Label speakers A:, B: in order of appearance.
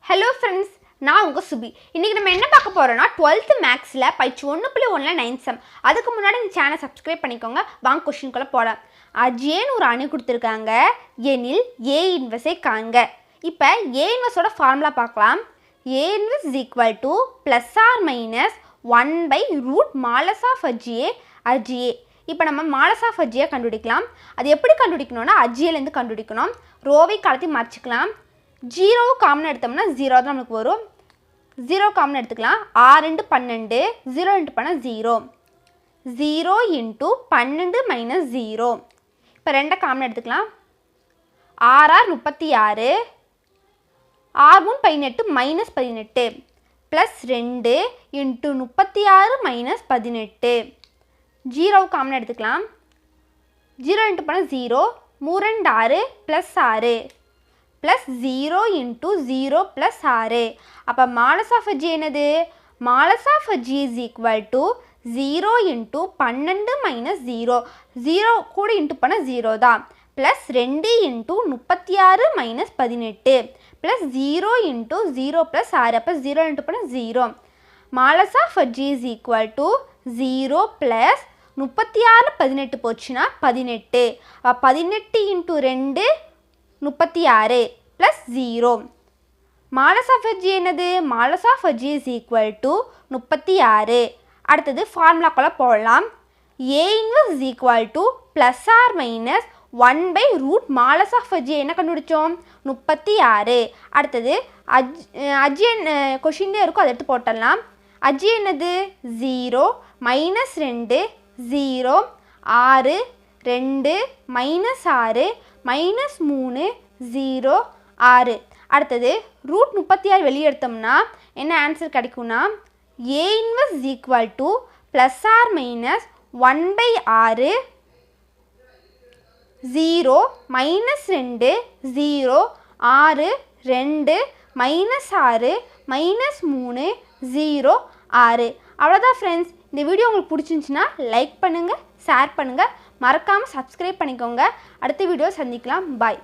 A: Hello friends, நான் உங்க சுபி. இன்னைக்கு நம்ம என்ன பார்க்க போறோம்னா 12th மேக்ஸ்ல பயிற்சி 1.1ல 9 சம். அதுக்கு முன்னாடி இந்த சேனலை சப்ஸ்கிரைப் பண்ணிக்கோங்க. வாங்க क्वेश्चनக்குள்ள போலாம். அஜ்ஜேன்னு ஒரு அணி கொடுத்திருக்காங்க. எனில் A இன்வெர்ஸை காண்க. இப்போ A இன்வெர்ஸோட ஃபார்முலா பார்க்கலாம். A inverse is equal to plus or minus 1 by root modulus of AGA. இப்போ நம்ம modulus of AGA கண்டுபிடிக்கலாம். அது எப்படி கண்டுபிடிக்கணும்னா AGAல இருந்து கண்டுபிடிக்கணும். ரோவை கலத்தி மறைச்சிக்கலாம். 0 காமன் எடுத்தோம்னா 0 தான் நமக்கு வரும். 0 காமன் எடுத்துக்கலாம். 6 × 12 0 × பண்ண 0 0 × 12 மைனஸ் 0. இப்போ 2 காமன் எடுத்துக்கலாம். 6 36 6 18 மைனஸ் 18 ப்ளஸ் 2 × 36 மைனஸ் 18. 0 காமன் எடுத்துக்கலாம். 0 × பண்ண 0 3 2 6 ப்ளஸ் 6 ப்ளஸ் 0 × 0 ப்ளஸ் 6. அப்போ மாலஸ் ஆஃப் AG என்னது? Modulus of AG is equal to 0 × 12 minus 0 0 கூட இன்ட்டு பண்ண 0 தான் ப்ளஸ் 2 × 36 மைனஸ் 18 ப்ளஸ் 0 × 0 ப்ளஸ் 6. அப்போ 0 இன்ட்டு பண்ண 0. Modulus of AG is equal to 0 plus 36 18 போச்சுன்னா 18. 18 × 2 36 plus 0. மாலஸ் ஆஃப் AG என்னது? Modulus of AG is equal to 36. அடுத்தது ஃபார்முலாக்குள்ள போடலாம். A inverse is equal to plus or minus 1 by root modulus of AG என்ன கண்டுபிடிச்சோம்? 36. அடுத்தது AG கொஷின்லே இருக்கும், அதை எடுத்து போட்டலாம். AG என்னது? 0 மைனஸ் 2 0 6 2 மைனஸ் 6 மைனஸ் 3 0 6. அடுத்தது ரூட் 36 வெளியே எடுத்தோம்னா என்ன ஆன்சர் கிடைக்கும்னா A inverse is equal to plus or minus 1 by 6 0 minus 2 0 6 2 minus 6 minus 3 0 6. அவ்வளோதான் ஃப்ரெண்ட்ஸ். இந்த வீடியோ உங்களுக்கு பிடிச்சிருந்துச்சுன்னா லைக் பண்ணுங்கள், ஷேர் பண்ணுங்கள், மறக்காமல் சப்ஸ்கிரைப் பண்ணிக்கோங்க. அடுத்த வீடியோ சந்திக்கலாம். பாய்.